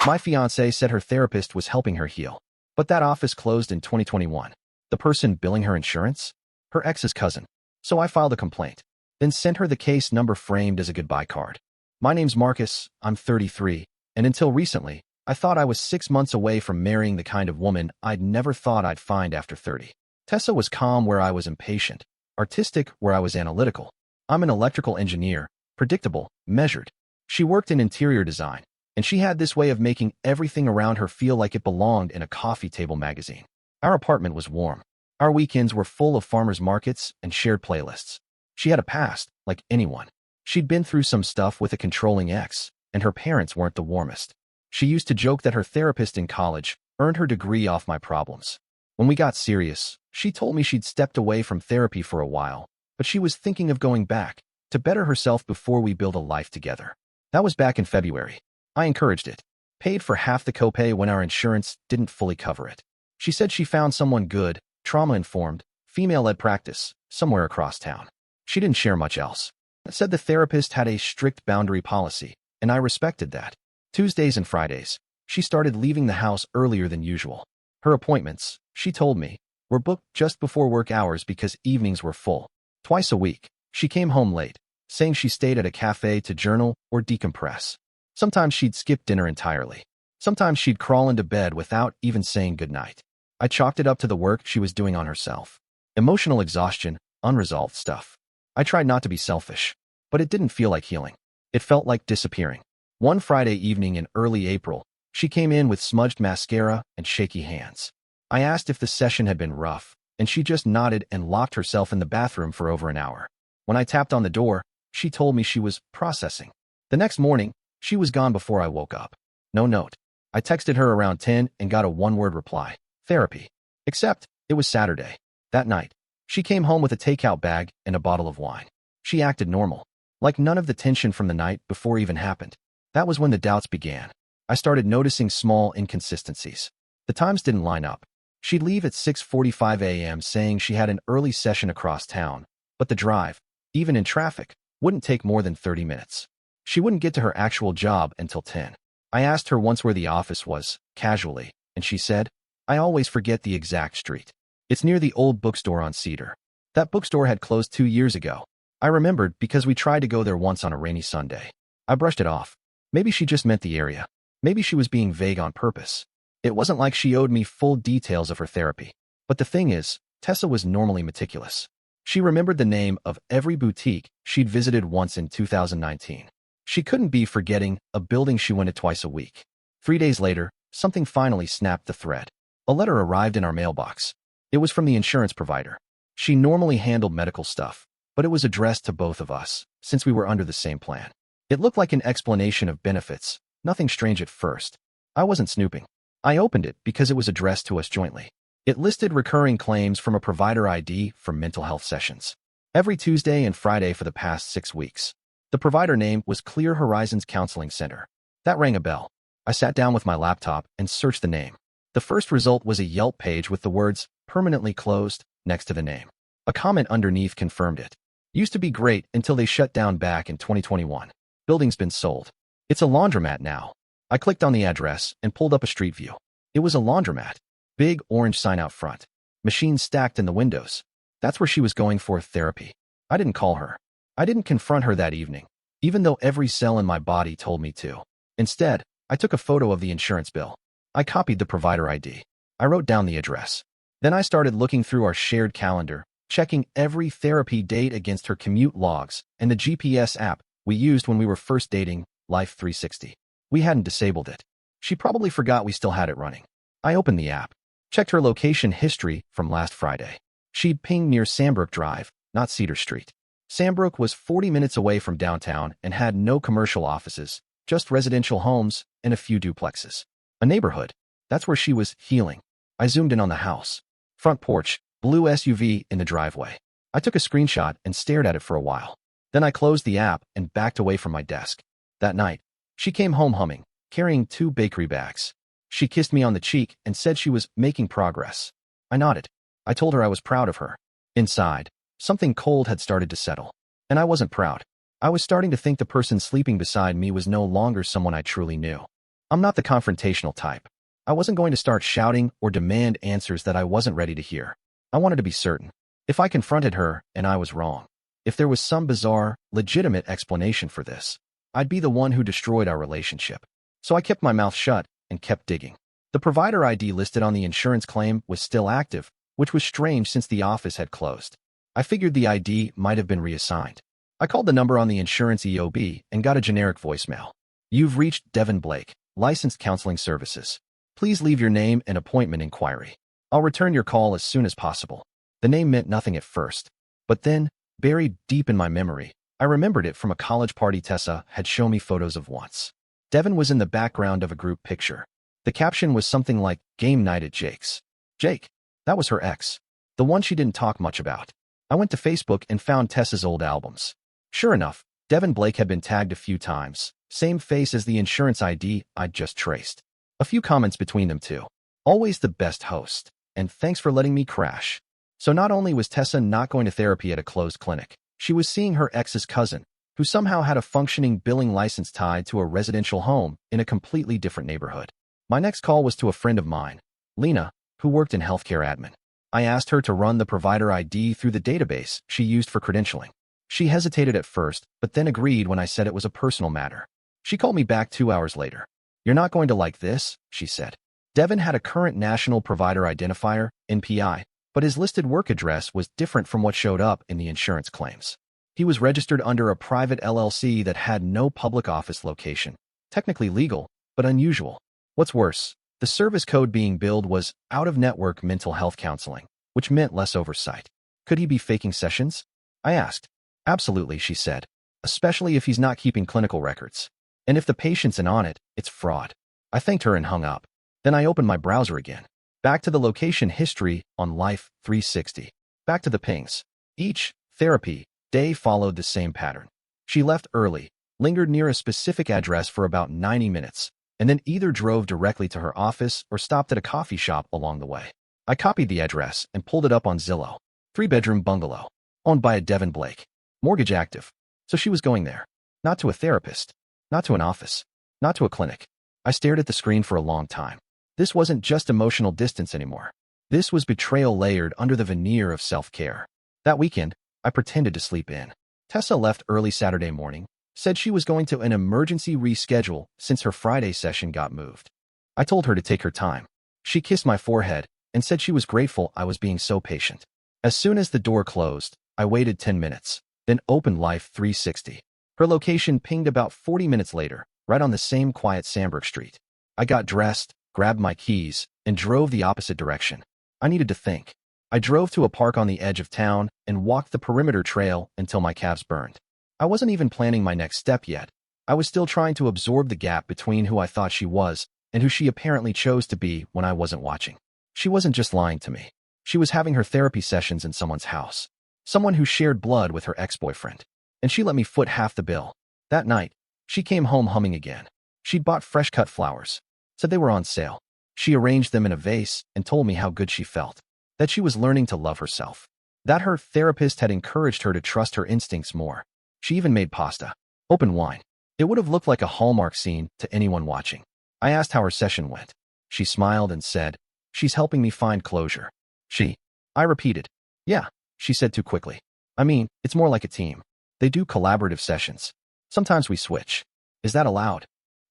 My fiancée said her therapist was helping her heal, but that office closed in 2021. The person billing her insurance? Her ex's cousin. So I filed a complaint, then sent her the case number framed as a goodbye card. My name's Marcus, I'm 33, and until recently, I thought I was 6 months away from marrying the kind of woman I'd never thought I'd find after 30. Tessa was calm where I was impatient, artistic where I was analytical. I'm an electrical engineer, predictable, measured. She worked in interior design, and she had this way of making everything around her feel like it belonged in a coffee table magazine. Our apartment was warm. Our weekends were full of farmers markets and shared playlists. She had a past, like anyone. She'd been through some stuff with a controlling ex, and her parents weren't the warmest. She used to joke that her therapist in college earned her degree off my problems. When we got serious, she told me she'd stepped away from therapy for a while, but she was thinking of going back to better herself before we build a life together. That was back in February. I encouraged it, paid for half the copay when our insurance didn't fully cover it. She said she found someone good, trauma-informed, female-led practice, somewhere across town. She didn't share much else. Said the therapist had a strict boundary policy, and I respected that. Tuesdays and Fridays, she started leaving the house earlier than usual. Her appointments, she told me, were booked just before work hours because evenings were full. Twice a week, she came home late, saying she stayed at a cafe to journal or decompress. Sometimes she'd skip dinner entirely. Sometimes she'd crawl into bed without even saying goodnight. I chalked it up to the work she was doing on herself. Emotional exhaustion, unresolved stuff. I tried not to be selfish, but it didn't feel like healing. It felt like disappearing. One Friday evening in early April, she came in with smudged mascara and shaky hands. I asked if the session had been rough, and she just nodded and locked herself in the bathroom for over an hour. When I tapped on the door, she told me she was processing. The next morning, she was gone before I woke up. No note. I texted her around 10 and got a one-word reply. Therapy. Except, it was Saturday. That night, she came home with a takeout bag and a bottle of wine. She acted normal, like none of the tension from the night before even happened. That was when the doubts began. I started noticing small inconsistencies. The times didn't line up. She'd leave at 6:45 a.m. saying she had an early session across town, but the drive, even in traffic, wouldn't take more than 30 minutes. She wouldn't get to her actual job until 10. I asked her once where the office was, casually, and she said, I always forget the exact street. It's near the old bookstore on Cedar. That bookstore had closed 2 years ago. I remembered because we tried to go there once on a rainy Sunday. I brushed it off. Maybe she just meant the area. Maybe she was being vague on purpose. It wasn't like she owed me full details of her therapy. But the thing is, Tessa was normally meticulous. She remembered the name of every boutique she'd visited once in 2019. She couldn't be forgetting a building she went to twice a week. 3 days later, something finally snapped the thread. A letter arrived in our mailbox. It was from the insurance provider. She normally handled medical stuff, but it was addressed to both of us, since we were under the same plan. It looked like an explanation of benefits, nothing strange at first. I wasn't snooping. I opened it because it was addressed to us jointly. It listed recurring claims from a provider ID for mental health sessions. Every Tuesday and Friday for the past 6 weeks. The provider name was Clear Horizons Counseling Center. That rang a bell. I sat down with my laptop and searched the name. The first result was a Yelp page with the words, permanently closed, next to the name. A comment underneath confirmed it. Used to be great until they shut down back in 2021. Building's been sold. It's a laundromat now. I clicked on the address and pulled up a street view. It was a laundromat. Big orange sign out front. Machines stacked in the windows. That's where she was going for therapy. I didn't call her. I didn't confront her that evening, even though every cell in my body told me to. Instead, I took a photo of the insurance bill. I copied the provider ID. I wrote down the address. Then I started looking through our shared calendar, checking every therapy date against her commute logs and the GPS app we used when we were first dating, Life 360. We hadn't disabled it. She probably forgot we still had it running. I opened the app, checked her location history from last Friday. She'd pinged near Sandbrook Drive, not Cedar Street. Sandbrook was 40 minutes away from downtown and had no commercial offices, just residential homes and a few duplexes. A neighborhood. That's where she was healing. I zoomed in on the house. Front porch, blue SUV in the driveway. I took a screenshot and stared at it for a while. Then I closed the app and backed away from my desk. That night, she came home humming, carrying 2 bakery bags. She kissed me on the cheek and said she was making progress. I nodded. I told her I was proud of her. Inside, something cold had started to settle. And I wasn't proud. I was starting to think the person sleeping beside me was no longer someone I truly knew. I'm not the confrontational type. I wasn't going to start shouting or demand answers that I wasn't ready to hear. I wanted to be certain. If I confronted her and I was wrong, if there was some bizarre, legitimate explanation for this, I'd be the one who destroyed our relationship. So I kept my mouth shut and kept digging. The provider ID listed on the insurance claim was still active, which was strange since the office had closed. I figured the ID might have been reassigned. I called the number on the insurance EOB and got a generic voicemail. You've reached Devin Blake, licensed counseling services. Please leave your name and appointment inquiry. I'll return your call as soon as possible. The name meant nothing at first, but then, buried deep in my memory, I remembered it from a college party Tessa had shown me photos of once. Devin was in the background of a group picture. The caption was something like, "Game night at Jake's." Jake, that was her ex, the one she didn't talk much about. I went to Facebook and found Tessa's old albums. Sure enough, Devin Blake had been tagged a few times, same face as the insurance ID I'd just traced. A few comments between them too. Always the best host, and thanks for letting me crash. So not only was Tessa not going to therapy at a closed clinic, she was seeing her ex's cousin, who somehow had a functioning billing license tied to a residential home in a completely different neighborhood. My next call was to a friend of mine, Lena, who worked in healthcare admin. I asked her to run the provider ID through the database she used for credentialing. She hesitated at first, but then agreed when I said it was a personal matter. She called me back 2 hours later. "You're not going to like this," she said. Devin had a current National Provider Identifier, NPI, but his listed work address was different from what showed up in the insurance claims. He was registered under a private LLC that had no public office location. Technically legal, but unusual. What's worse, the service code being billed was out-of-network mental health counseling, which meant less oversight. Could he be faking sessions? I asked. Absolutely, she said, especially if he's not keeping clinical records. And if the patient's in on it, it's fraud. I thanked her and hung up. Then I opened my browser again. Back to the location history on Life 360. Back to the pings. Each therapy day followed the same pattern. She left early, lingered near a specific address for about 90 minutes, and then either drove directly to her office or stopped at a coffee shop along the way. I copied the address and pulled it up on Zillow. 3-bedroom bungalow. Owned by a Devin Blake. Mortgage active. So she was going there. Not to a therapist. Not to an office. Not to a clinic. I stared at the screen for a long time. This wasn't just emotional distance anymore. This was betrayal layered under the veneer of self-care. That weekend, I pretended to sleep in. Tessa left early Saturday morning, said she was going to an emergency reschedule since her Friday session got moved. I told her to take her time. She kissed my forehead and said she was grateful I was being so patient. As soon as the door closed, I waited 10 minutes, then opened Life 360. Her location pinged about 40 minutes later, right on the same quiet Sandburg Street. I got dressed, grabbed my keys, and drove the opposite direction. I needed to think. I drove to a park on the edge of town and walked the perimeter trail until my calves burned. I wasn't even planning my next step yet. I was still trying to absorb the gap between who I thought she was and who she apparently chose to be when I wasn't watching. She wasn't just lying to me. She was having her therapy sessions in someone's house. Someone who shared blood with her ex-boyfriend. And she let me foot half the bill. That night, she came home humming again. She'd bought fresh-cut flowers. Said they were on sale. She arranged them in a vase and told me how good she felt. That she was learning to love herself. That her therapist had encouraged her to trust her instincts more. She even made pasta. Open wine. It would have looked like a Hallmark scene to anyone watching. I asked how her session went. She smiled and said, "She's helping me find closure." She. I repeated. "Yeah," she said too quickly. "I mean, it's more like a team. They do collaborative sessions. Sometimes we switch. Is that allowed?"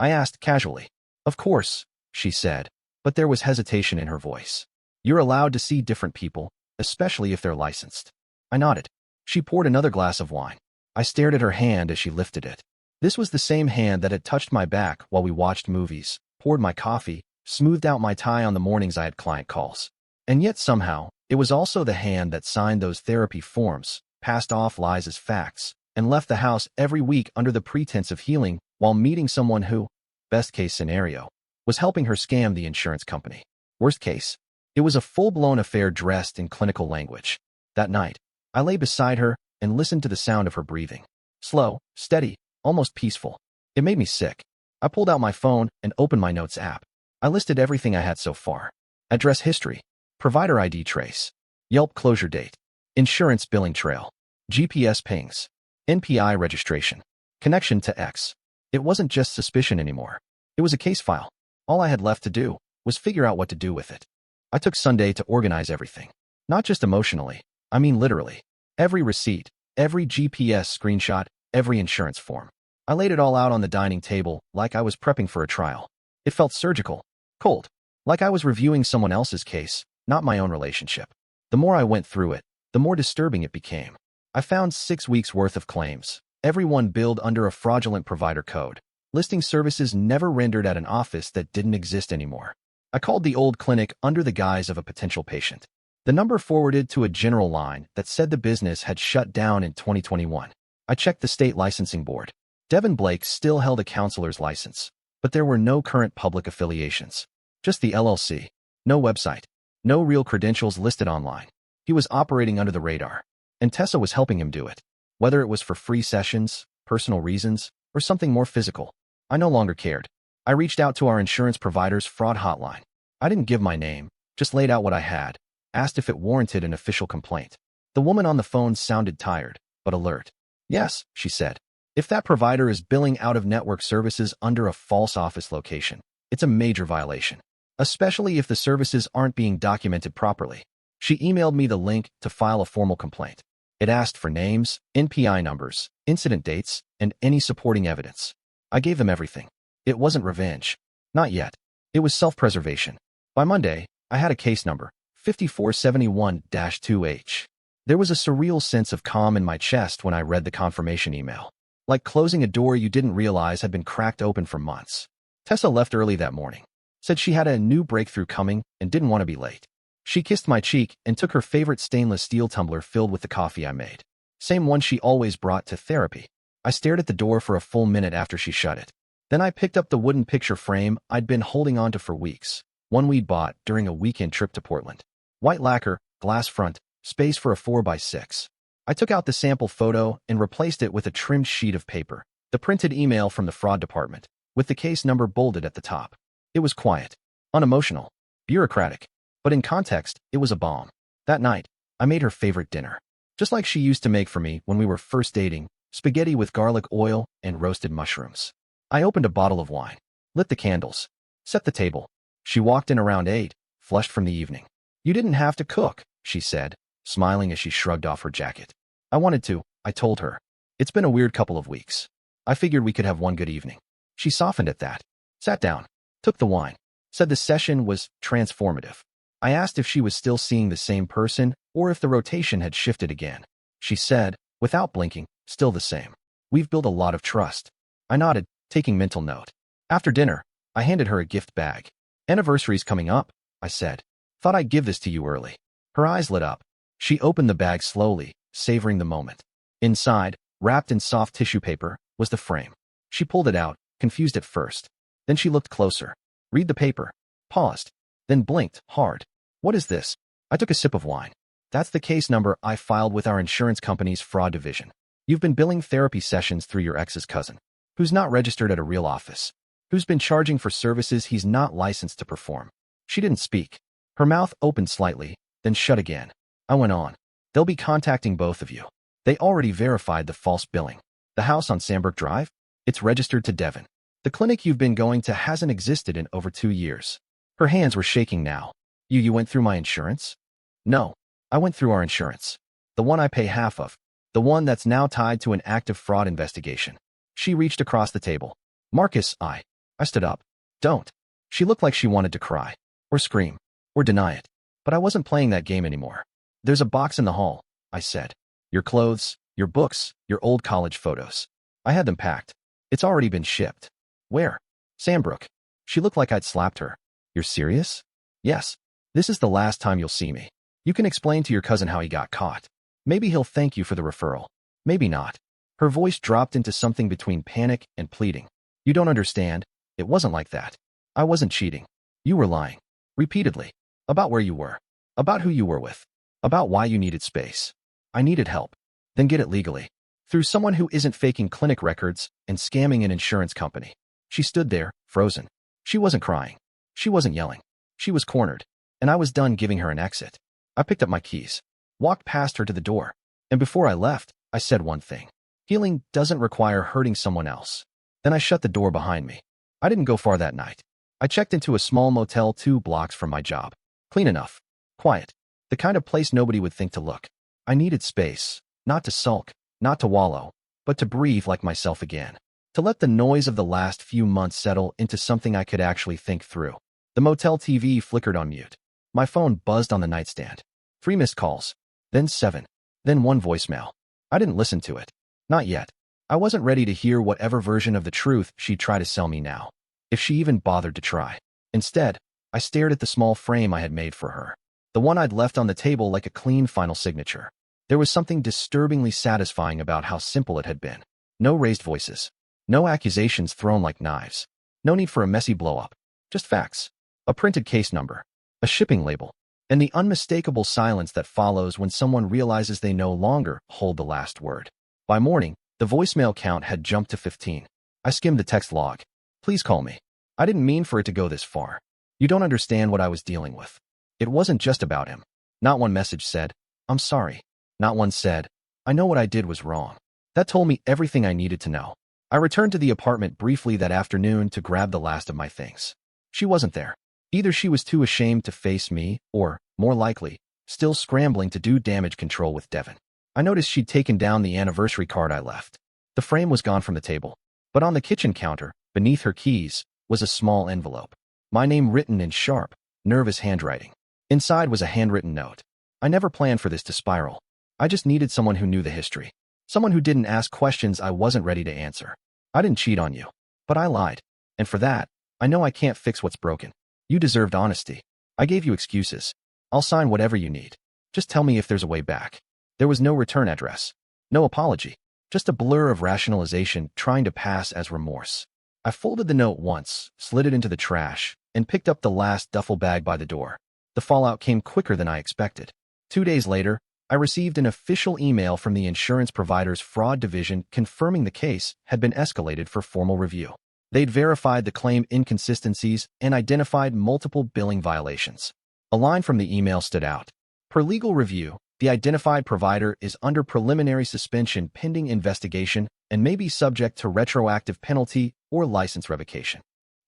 I asked casually. "Of course," she said, but there was hesitation in her voice. "You're allowed to see different people, especially if they're licensed." I nodded. She poured another glass of wine. I stared at her hand as she lifted it. This was the same hand that had touched my back while we watched movies, poured my coffee, smoothed out my tie on the mornings I had client calls. And yet somehow, it was also the hand that signed those therapy forms, passed off lies as facts, and left the house every week under the pretense of healing while meeting someone who, best case scenario, was helping her scam the insurance company. Worst case, it was a full-blown affair dressed in clinical language. That night, I lay beside her and listened to the sound of her breathing. Slow, steady, almost peaceful. It made me sick. I pulled out my phone and opened my notes app. I listed everything I had so far. Address history, provider ID trace, Yelp closure date, insurance billing trail, GPS pings, NPI registration, connection to X. It wasn't just suspicion anymore. It was a case file. All I had left to do was figure out what to do with it. I took Sunday to organize everything. Not just emotionally, I mean literally. Every receipt, every GPS screenshot, every insurance form. I laid it all out on the dining table like I was prepping for a trial. It felt surgical, cold, like I was reviewing someone else's case, not my own relationship. The more I went through it, the more disturbing it became. I found 6 weeks' worth of claims, everyone billed under a fraudulent provider code, listing services never rendered at an office that didn't exist anymore. I called the old clinic under the guise of a potential patient. The number forwarded to a general line that said the business had shut down in 2021. I checked the state licensing board. Devin Blake still held a counselor's license, but there were no current public affiliations. Just the LLC. No website. No real credentials listed online. He was operating under the radar, and Tessa was helping him do it. Whether it was for free sessions, personal reasons, or something more physical, I no longer cared. I reached out to our insurance provider's fraud hotline. I didn't give my name, just laid out what I had, asked if it warranted an official complaint. The woman on the phone sounded tired, but alert. Yes, she said. If that provider is billing out-of-network services under a false office location, it's a major violation, especially if the services aren't being documented properly. She emailed me the link to file a formal complaint. It asked for names, NPI numbers, incident dates, and any supporting evidence. I gave them everything. It wasn't revenge. Not yet. It was self-preservation. By Monday, I had a case number, 5471-2H. There was a surreal sense of calm in my chest when I read the confirmation email. Like closing a door you didn't realize had been cracked open for months. Tessa left early that morning. Said she had a new breakthrough coming and didn't want to be late. She kissed my cheek and took her favorite stainless steel tumbler filled with the coffee I made. Same one she always brought to therapy. I stared at the door for a full minute after she shut it. Then I picked up the wooden picture frame I'd been holding onto for weeks. One we'd bought during a weekend trip to Portland. White lacquer, glass front, space for a 4x6. I took out the sample photo and replaced it with a trimmed sheet of paper, the printed email from the fraud department, with the case number bolded at the top. It was quiet, unemotional, bureaucratic, but in context, it was a bomb. That night, I made her favorite dinner. Just like she used to make for me when we were first dating, spaghetti with garlic oil and roasted mushrooms. I opened a bottle of wine, lit the candles, set the table. She walked in around 8, flushed from the evening. You didn't have to cook, she said, smiling as she shrugged off her jacket. I wanted to, I told her. It's been a weird couple of weeks. I figured we could have one good evening. She softened at that, sat down, took the wine, said the session was transformative. I asked if she was still seeing the same person or if the rotation had shifted again. She said, without blinking, still the same. We've built a lot of trust. I nodded, taking mental note. After dinner, I handed her a gift bag. Anniversary's coming up, I said. Thought I'd give this to you early. Her eyes lit up. She opened the bag slowly, savoring the moment. Inside, wrapped in soft tissue paper, was the frame. She pulled it out, confused at first. Then she looked closer. Read the paper. Paused. Then blinked, hard. What is this? I took a sip of wine. That's the case number I filed with our insurance company's fraud division. You've been billing therapy sessions through your ex's cousin, who's not registered at a real office, who's been charging for services he's not licensed to perform. She didn't speak. Her mouth opened slightly, then shut again. I went on. They'll be contacting both of you. They already verified the false billing. The house on Sandbrook Drive? It's registered to Devin. The clinic you've been going to hasn't existed in over 2 years. Her hands were shaking now. You went through my insurance? No. I went through our insurance. The one I pay half of. The one that's now tied to an active fraud investigation. She reached across the table. Marcus, I stood up. Don't. She looked like she wanted to cry, or scream, or deny it. But I wasn't playing that game anymore. There's a box in the hall, I said. Your clothes, your books, your old college photos. I had them packed. It's already been shipped. Where? Sandbrook. She looked like I'd slapped her. You're serious? Yes. This is the last time you'll see me. You can explain to your cousin how he got caught. Maybe he'll thank you for the referral. Maybe not. Her voice dropped into something between panic and pleading. You don't understand. It wasn't like that. I wasn't cheating. You were lying. Repeatedly. About where you were. About who you were with. About why you needed space. I needed help. Then get it legally. Through someone who isn't faking clinic records and scamming an insurance company. She stood there, frozen. She wasn't crying. She wasn't yelling. She was cornered. And I was done giving her an exit. I picked up my keys. Walked past her to the door. And before I left, I said one thing. Healing doesn't require hurting someone else. Then I shut the door behind me. I didn't go far that night. I checked into a small motel 2 blocks from my job. Clean enough. Quiet. The kind of place nobody would think to look. I needed space. Not to sulk, not to wallow, but to breathe like myself again. To let the noise of the last few months settle into something I could actually think through. The motel TV flickered on mute. My phone buzzed on the nightstand. 3 missed calls. Then 7. Then 1 voicemail. I didn't listen to it. Not yet. I wasn't ready to hear whatever version of the truth she'd try to sell me now. If she even bothered to try. Instead, I stared at the small frame I had made for her. The one I'd left on the table like a clean final signature. There was something disturbingly satisfying about how simple it had been. No raised voices. No accusations thrown like knives. No need for a messy blow-up. Just facts. A printed case number. A shipping label. And the unmistakable silence that follows when someone realizes they no longer hold the last word. By morning, the voicemail count had jumped to 15. I skimmed the text log. Please call me. I didn't mean for it to go this far. You don't understand what I was dealing with. It wasn't just about him. Not one message said, I'm sorry. Not one said, I know what I did was wrong. That told me everything I needed to know. I returned to the apartment briefly that afternoon to grab the last of my things. She wasn't there. Either she was too ashamed to face me, or, more likely, still scrambling to do damage control with Devin. I noticed she'd taken down the anniversary card I left. The frame was gone from the table. But on the kitchen counter, beneath her keys, was a small envelope. My name written in sharp, nervous handwriting. Inside was a handwritten note. I never planned for this to spiral. I just needed someone who knew the history. Someone who didn't ask questions I wasn't ready to answer. I didn't cheat on you. But I lied. And for that, I know I can't fix what's broken. You deserved honesty. I gave you excuses. I'll sign whatever you need. Just tell me if there's a way back. There was no return address. No apology. Just a blur of rationalization trying to pass as remorse. I folded the note once, slid it into the trash, and picked up the last duffel bag by the door. The fallout came quicker than I expected. 2 days later, I received an official email from the insurance provider's fraud division confirming the case had been escalated for formal review. They'd verified the claim inconsistencies and identified multiple billing violations. A line from the email stood out. Per legal review, the identified provider is under preliminary suspension pending investigation and may be subject to retroactive penalty or license revocation.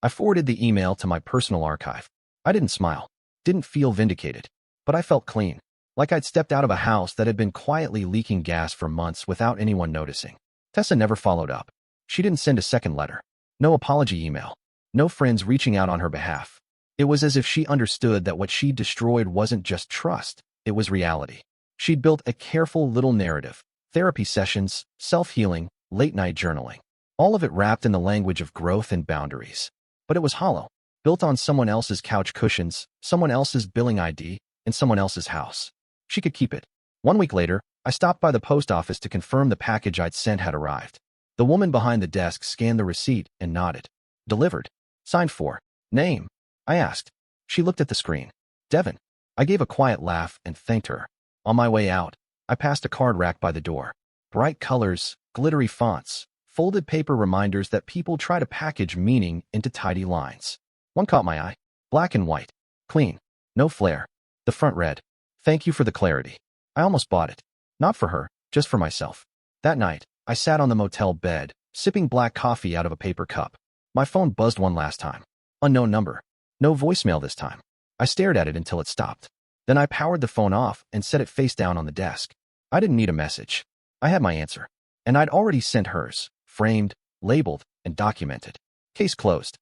I forwarded the email to my personal archive. I didn't smile, didn't feel vindicated, but I felt clean, like I'd stepped out of a house that had been quietly leaking gas for months without anyone noticing. Tessa never followed up. She didn't send a second letter. No apology email. No friends reaching out on her behalf. It was as if she understood that what she'd destroyed wasn't just trust, it was reality. She'd built a careful little narrative, therapy sessions, self-healing, late-night journaling. All of it wrapped in the language of growth and boundaries. But it was hollow, built on someone else's couch cushions, someone else's billing ID, and someone else's house. She could keep it. 1 week later, I stopped by the post office to confirm the package I'd sent had arrived. The woman behind the desk scanned the receipt and nodded. Delivered. Signed for. Name? I asked. She looked at the screen. Devin. I gave a quiet laugh and thanked her. On my way out, I passed a card rack by the door. Bright colors, glittery fonts, folded paper reminders that people try to package meaning into tidy lines. One caught my eye. Black and white. Clean. No flair. The front read, "Thank you for the clarity." I almost bought it. Not for her, just for myself. That night, I sat on the motel bed, sipping black coffee out of a paper cup. My phone buzzed one last time. Unknown number. No voicemail this time. I stared at it until it stopped. Then I powered the phone off and set it face down on the desk. I didn't need a message. I had my answer. And I'd already sent hers, framed, labeled, and documented. Case closed.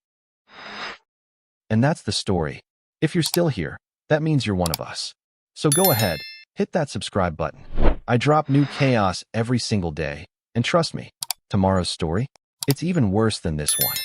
And that's the story. If you're still here, that means you're one of us. So go ahead, hit that subscribe button. I drop new chaos every single day. And trust me, tomorrow's story, it's even worse than this one.